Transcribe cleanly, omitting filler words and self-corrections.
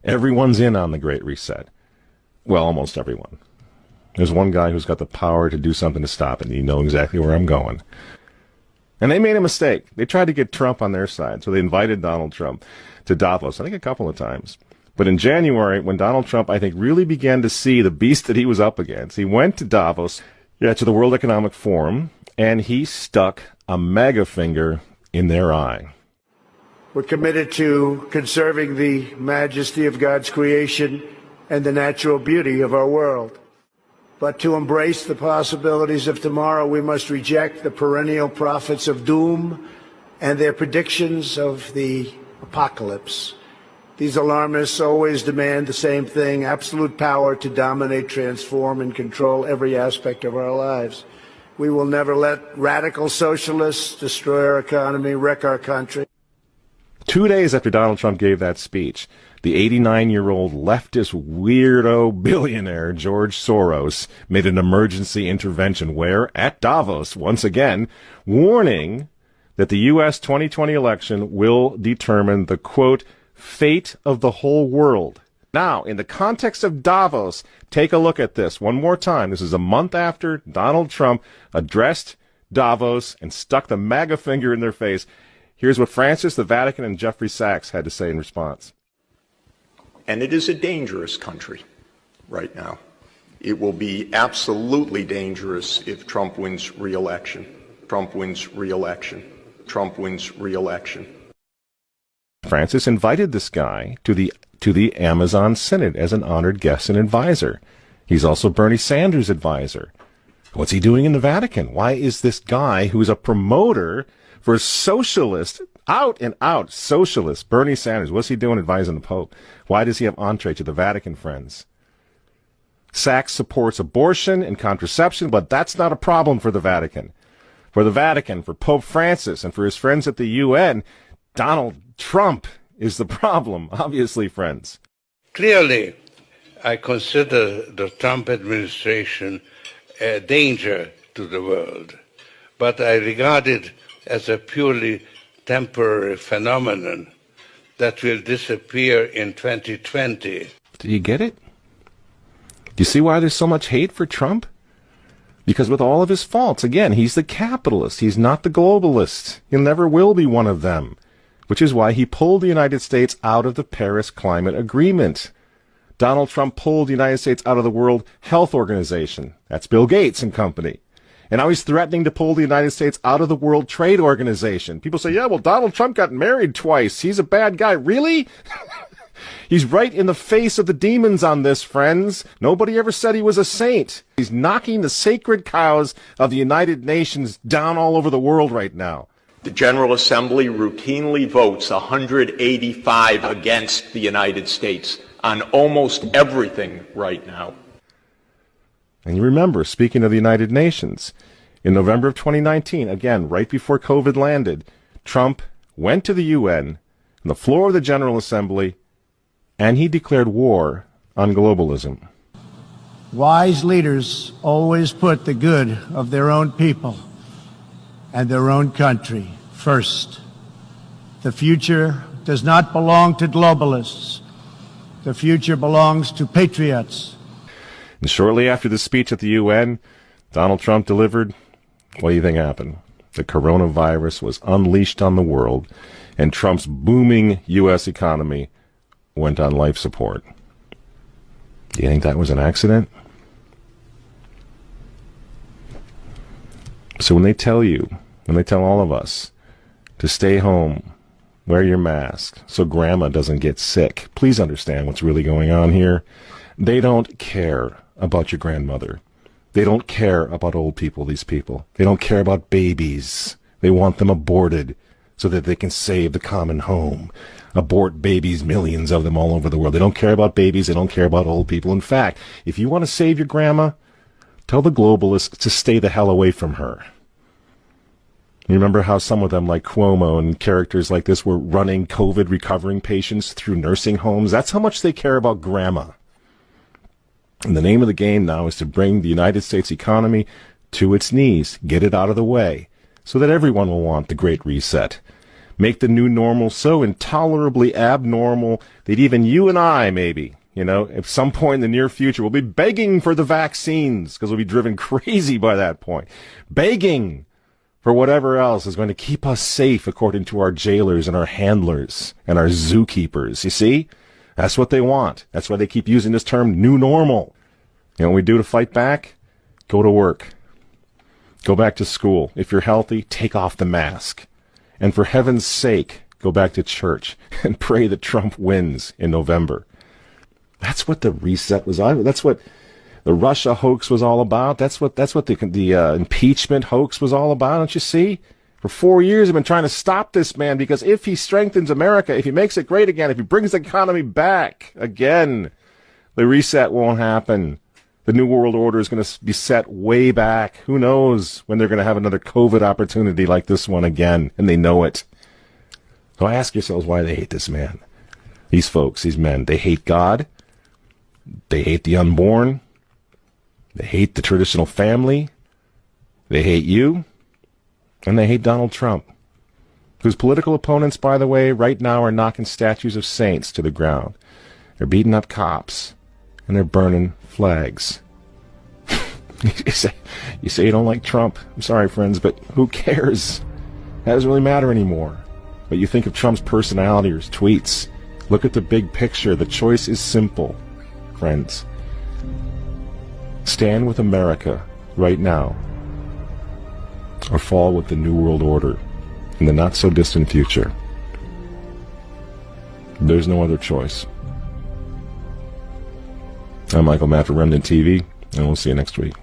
Everyone's in on the Great Reset. Well, almost everyone. There's one guy who's got the power to do something to stop it, and you know exactly where I'm going. And they made a mistake. They tried to get Trump on their side, so they invited Donald Trump to Davos, I think a couple of times. But in January, when Donald Trump, I think, really began to see the beast that he was up against, he went to Davos, to the World Economic Forum, and he stuck a mega finger in their eye. We're committed to conserving the majesty of God's creation and the natural beauty of our world. But to embrace the possibilities of tomorrow, we must reject the perennial prophets of doom and their predictions of the apocalypse. These alarmists always demand the same thing: absolute power to dominate, transform, and control every aspect of our lives. We will never let radical socialists destroy our economy, wreck our country. 2 days after Donald Trump gave that speech, the 89-year-old leftist weirdo billionaire George Soros made an emergency intervention where, at Davos, once again, warning that the U.S. 2020 election will determine the, quote, fate of the whole world. Now, in the context of Davos, take a look at this one more time. This is a month after Donald Trump addressed Davos and stuck the MAGA finger in their face. Here's what Francis, the Vatican, and Jeffrey Sachs had to say in response. And it is a dangerous country right now. It will be absolutely dangerous if Trump wins re-election. Trump wins re-election. Trump wins re-election. Francis invited this guy to the Amazon Synod as an honored guest and advisor. He's also Bernie Sanders' advisor. What's he doing in the Vatican? Why is this guy who's a promoter for socialist, out and out socialist, Bernie Sanders, what's he doing advising the Pope? Why does he have entree to the Vatican, friends? Sachs supports abortion and contraception, but that's not a problem for the Vatican. For the Vatican, for Pope Francis, and for his friends at the UN, Donald Trump is the problem, obviously, friends. Clearly, I consider the Trump administration a danger to the world, but I regard it as a purely temporary phenomenon that will disappear in 2020. Do you get it? Do you see why there's so much hate for Trump? Because with all of his faults, again, he's the capitalist. He's not the globalist. He never will be one of them, which is why he pulled the United States out of the Paris Climate Agreement. Donald Trump pulled the United States out of the World Health Organization. That's Bill Gates and company. And now he's threatening to pull the United States out of the World Trade Organization. People say, yeah, well, Donald Trump got married twice. He's a bad guy. Really? He's right in the face of the demons on this, friends. Nobody ever said he was a saint. He's knocking the sacred cows of the United Nations down all over the world right now. The General Assembly routinely votes 185 against the United States on almost everything right now. And you remember, speaking of the United Nations, in November of 2019, again, right before COVID landed, Trump went to the UN, on the floor of the General Assembly, and he declared war on globalism. Wise leaders always put the good of their own people and their own country first. The future does not belong to globalists. The future belongs to patriots. And shortly after the speech at the UN, Donald Trump delivered, what do you think happened? The coronavirus was unleashed on the world, and Trump's booming U.S. economy went on life support. Do you think that was an accident? So when they tell all of us to stay home, wear your mask so grandma doesn't get sick, please understand what's really going on here. They don't care about your grandmother. They don't care about old people, these people. They don't care about babies. They want them aborted so that they can save the common home. Abort babies, millions of them all over the world. They don't care about babies. They don't care about old people. In fact, if you want to save your grandma, tell the globalists to stay the hell away from her. You remember how some of them, like Cuomo and characters like this, were running COVID recovering patients through nursing homes? That's how much they care about grandma. And the name of the game now is to bring the United States economy to its knees, get it out of the way, so that everyone will want the Great Reset. Make the new normal so intolerably abnormal that even you and I, maybe, at some point in the near future, will be begging for the vaccines because we'll be driven crazy by that point. Begging for whatever else is going to keep us safe according to our jailers and our handlers and our zookeepers. You see? That's what they want. That's why they keep using this term, new normal. You know what we do to fight back? Go to work. Go back to school. If you're healthy, take off the mask. And for heaven's sake, go back to church and pray that Trump wins in November. That's what the reset was. That's what the Russia hoax was all about. That's what the impeachment hoax was all about. Don't you see? For 4 years, I've been trying to stop this man because if he strengthens America, if he makes it great again, if he brings the economy back again, the reset won't happen. The New World Order is going to be set way back. Who knows when they're going to have another COVID opportunity like this one again, and they know it. So ask yourselves why they hate this man. These folks, these men, they hate God. They hate the unborn. They hate the traditional family. They hate you. And they hate Donald Trump, whose political opponents, by the way, right now are knocking statues of saints to the ground. They're beating up cops, and they're burning flags. You say you don't like Trump. I'm sorry, friends, but who cares? That doesn't really matter anymore. But you think of Trump's personality or his tweets. Look at the big picture. The choice is simple, friends. Stand with America right now, or fall with the New World Order in the not-so-distant future. There's no other choice. I'm Michael Matt for Remnant TV, and we'll see you next week.